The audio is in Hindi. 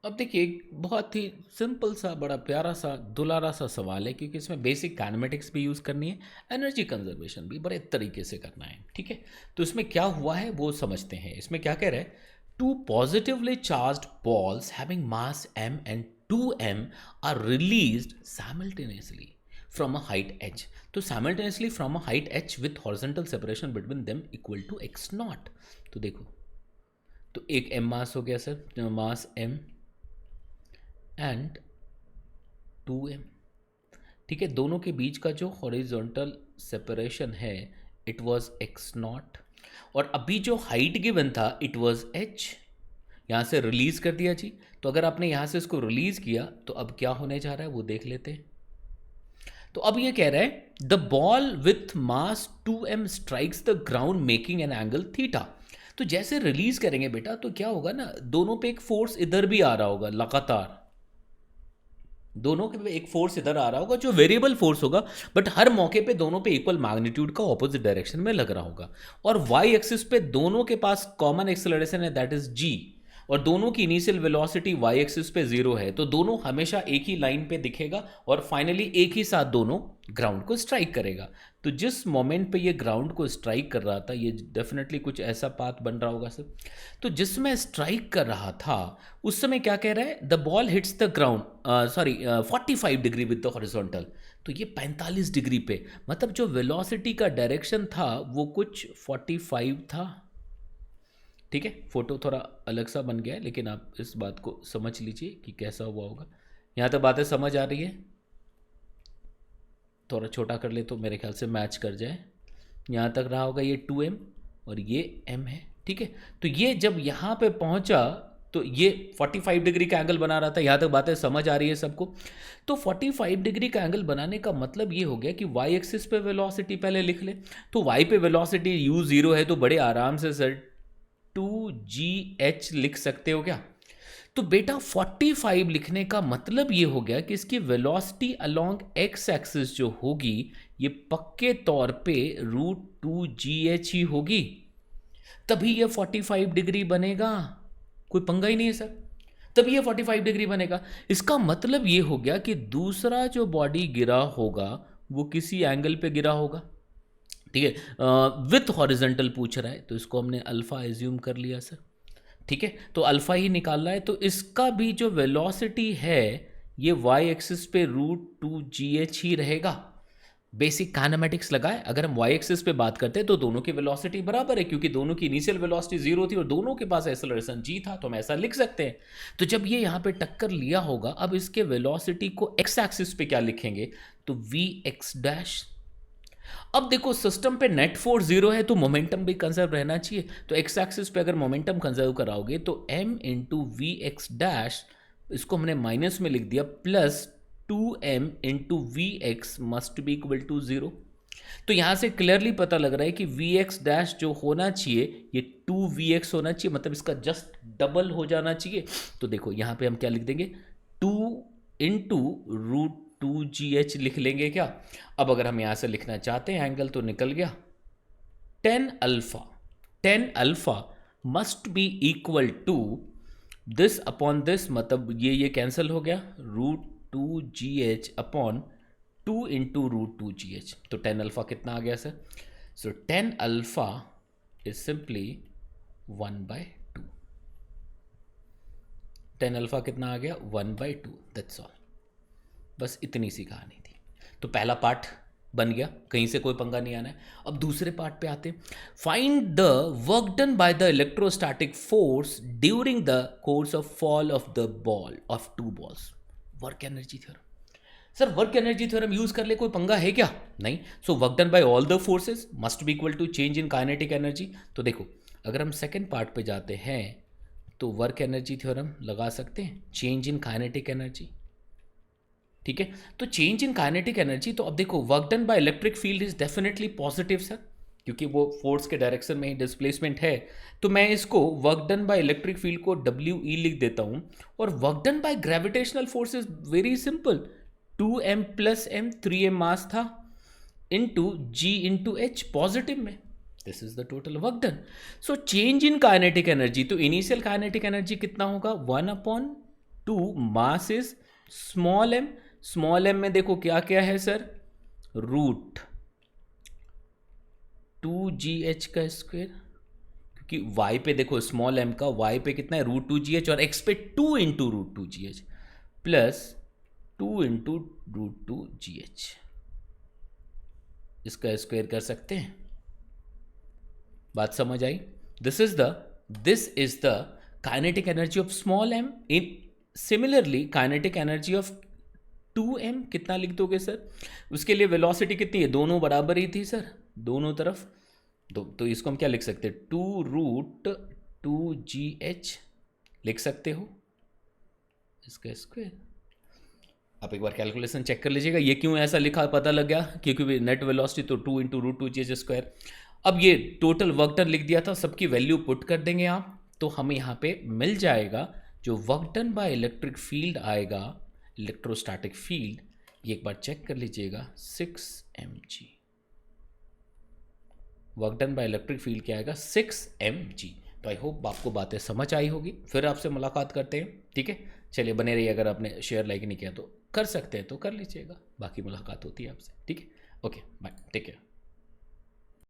अब देखिए, एक बहुत ही सिंपल सा बड़ा प्यारा सा दुलारा सा सवाल है, क्योंकि इसमें बेसिक काइनेमेटिक्स भी यूज़ करनी है, एनर्जी कंजर्वेशन भी बड़े तरीके से करना है। ठीक है, तो इसमें क्या हुआ है वो समझते हैं। इसमें क्या कह रहा है, two positively charged balls having mass m and 2m are released simultaneously from a height h। तो simultaneously from a height h with horizontal separation between them equal to x naught. तो देखो, तो एक m मास हो गया sir, mass m and 2m। ठीक है, दोनों के बीच का जो हॉरिजॉन्टल सेपरेशन है इट वाज x नॉट, और अभी जो हाइट गिवन था इट वाज h। यहाँ से रिलीज कर दिया जी। तो अगर आपने यहाँ से इसको रिलीज किया तो अब क्या होने जा रहा है वो देख लेते हैं। तो अब ये कह रहा है the ball with mass 2m strikes the ground making an angle theta. तो जैसे रिलीज करेंगे बेटा तो क्या होगा ना, दोनों पे एक फोर्स इधर भी आ रहा होगा लगातार, दोनों के एक फोर्स इधर आ रहा होगा जो वेरिएबल फोर्स होगा, बट हर मौके पे दोनों पे इक्वल मैग्नीट्यूड का ऑपोजिट डायरेक्शन में लग रहा होगा। और वाई एक्सिस पे दोनों के पास कॉमन एक्सेलरेशन है, दैट इज जी, और दोनों की इनिशियल वेलोसिटी वाई एक्सिस पे जीरो है, तो दोनों हमेशा एक ही लाइन पे दिखेगा और फाइनली एक ही साथ दोनों ग्राउंड को स्ट्राइक करेगा। तो जिस मोमेंट पे ये ग्राउंड को स्ट्राइक कर रहा था, ये डेफिनेटली कुछ ऐसा पाथ बन रहा होगा सर। तो जिसमें स्ट्राइक कर रहा था उस समय क्या कह रहा है, the ball hits the ground, sorry 45 degree with the horizontal. तो ये 45 डिग्री पे, मतलब जो वेलोसिटी का डायरेक्शन था वो कुछ 45 था। ठीक है, फोटो थोड़ा अलग सा बन गया है, लेकिन आप इस बात को समझ लीजिए कि कैसा हुआ होगा। यहाँ तक बातें समझ आ रही है? थोड़ा छोटा कर ले तो मेरे ख्याल से मैच कर जाए। यहाँ तक रहा होगा ये 2m और ये m है। ठीक है, तो ये जब यहाँ पे पहुँचा तो ये 45 डिग्री का एंगल बना रहा था। यहाँ तक बातें समझ आ रही है सबको? तो 45 डिग्री का एंगल बनाने का मतलब ये हो गया कि y एक्सिस पे वेलोसिटी पहले लिख ले। तो y पे वेलोसिटी u0 है, तो बड़े आराम से सर 2gh लिख सकते हो क्या? तो बेटा 45 लिखने का मतलब ये हो गया कि इसकी वेलोसिटी अलोंग एक्स एक्सिस जो होगी ये पक्के तौर पे √2gh ही होगी, तभी ये 45 डिग्री बनेगा। कोई पंगा ही नहीं है सर, तभी ये 45 डिग्री बनेगा। इसका मतलब ये हो गया कि दूसरा जो बॉडी गिरा होगा वो किसी एंगल पे गिरा होगा। ठीक है, विथ हॉरिजेंटल पूछ रहा है तो इसको हमने अल्फा एज्यूम कर लिया सर। ठीक है, तो अल्फा ही निकालना है, तो इसका भी जो वेलोसिटी है ये वाई एक्सिस पे √2gh ही रहेगा। बेसिक काइनेमेटिक्स लगाए, अगर हम वाई एक्सिस पे बात करते हैं तो दोनों की वेलोसिटी बराबर है, क्योंकि दोनों की इनिशियल वेलोसिटी जीरो थी और दोनों के पास एक्सेलरेशन जी था, तो हम ऐसा लिख सकते हैं। तो जब ये यहाँ पे टक्कर लिया होगा, अब इसके वेलोसिटी को एक्स एक्सिस पे क्या लिखेंगे, तो वी एक्स डैश। अब देखो सिस्टम पे नेट फोर्स जीरो है तो मोमेंटम भी कंजर्व रहना चाहिए, तो एक्स एक्सिस पे अगर मोमेंटम कंजर्व कराओगे तो m into v x dash, इसको हमने माइनस में लिख दिया, plus 2m into v x must be equal to zero. तो यहां से क्लियरली पता लग रहा है कि वी एक्स डैश जो होना चाहिए ये 2vx होना चाहिए, मतलब इसका जस्ट डबल हो जाना चाहिए। तो देखो यहां पे हम क्या लिख देंगे, 2 इंटू √2gh लिख लेंगे क्या? अब अगर हम यहां से लिखना चाहते हैं एंगल तो निकल गया, tan alpha must be equal to this upon this, मतलब ये कैंसिल हो गया, √2gh अपॉन 2 इंटू √2gh। तो टेन अल्फा कितना आ गया sir? So tan alpha is simply 1/2। Tan alpha कितना आ गया? 1/2, दैट्स ऑल। बस इतनी सी कहानी थी। तो पहला पार्ट बन गया, कहीं से कोई पंगा नहीं आना है। अब दूसरे पार्ट पे आते हैं, find the work done by the electrostatic force during the course of fall of the ball of two balls. Work energy theorem. Sir work energy theorem use कर ले, कोई पंगा है क्या? नहीं। So work done by all the forces must be equal to change in kinetic energy. तो देखो अगर हम सेकेंड पार्ट पे जाते हैं तो वर्क एनर्जी थ्योरम लगा सकते हैं, चेंज इन काइनेटिक एनर्जी। ठीक है, तो चेंज इन काइनेटिक एनर्जी, तो अब देखो work done by electric field is definitely positive sir, क्योंकि वो फोर्स के डायरेक्शन में ही डिस्प्लेसमेंट है। तो मैं इसको work done by electric field को WE लिख देता हूं, और work done by gravitational force is very simple, 2m plus m, 3m mass था, into g into h positive में, this is the total work done. So change in kinetic energy, तो इनिशियल काइनेटिक एनर्जी कितना होगा, 1/2 two mass is small m में देखो क्या क्या है सर, रूट 2gh का स्क्वायर, क्योंकि y पे देखो स्मॉल m का y पे कितना है √2gh, और x पे 2 into √2gh plus 2 into √2gh, इसका स्क्वायर कर सकते हैं। बात समझ आई? This is the kinetic energy of small m। In similarly kinetic energy of 2m कितना लिख दोगे सर? उसके लिए वेलोसिटी कितनी है, दोनों बराबर ही थी सर, दोनों तरफ। तो इसको हम क्या लिख सकते हैं, 2√2gh लिख सकते हो, इसका स्क्वायर। आप एक बार कैलकुलेशन चेक कर लीजिएगा, ये क्यों ऐसा लिखा पता लग गया, क्योंकि नेट वेलोसिटी तो 2 इंटू √2gh स्क्वायर। अब ये टोटल वर्क डन लिख दिया था, सबकी वैल्यू पुट कर देंगे आप, तो हमें यहाँ पे मिल जाएगा जो work done by electric field आएगा, इलेक्ट्रोस्टैटिक फील्ड, ये एक बार चेक कर लीजिएगा 6 mg। Work done by electric field क्या आएगा, 6 mg। तो आई होप आपको बातें समझ आई होगी। फिर आपसे मुलाकात करते हैं, ठीक है? चलिए बने रहिए, अगर आपने शेयर लाइक नहीं किया तो कर सकते हैं तो कर लीजिएगा, बाकी मुलाकात होती है आपसे, ठीक है? Okay bye, take care.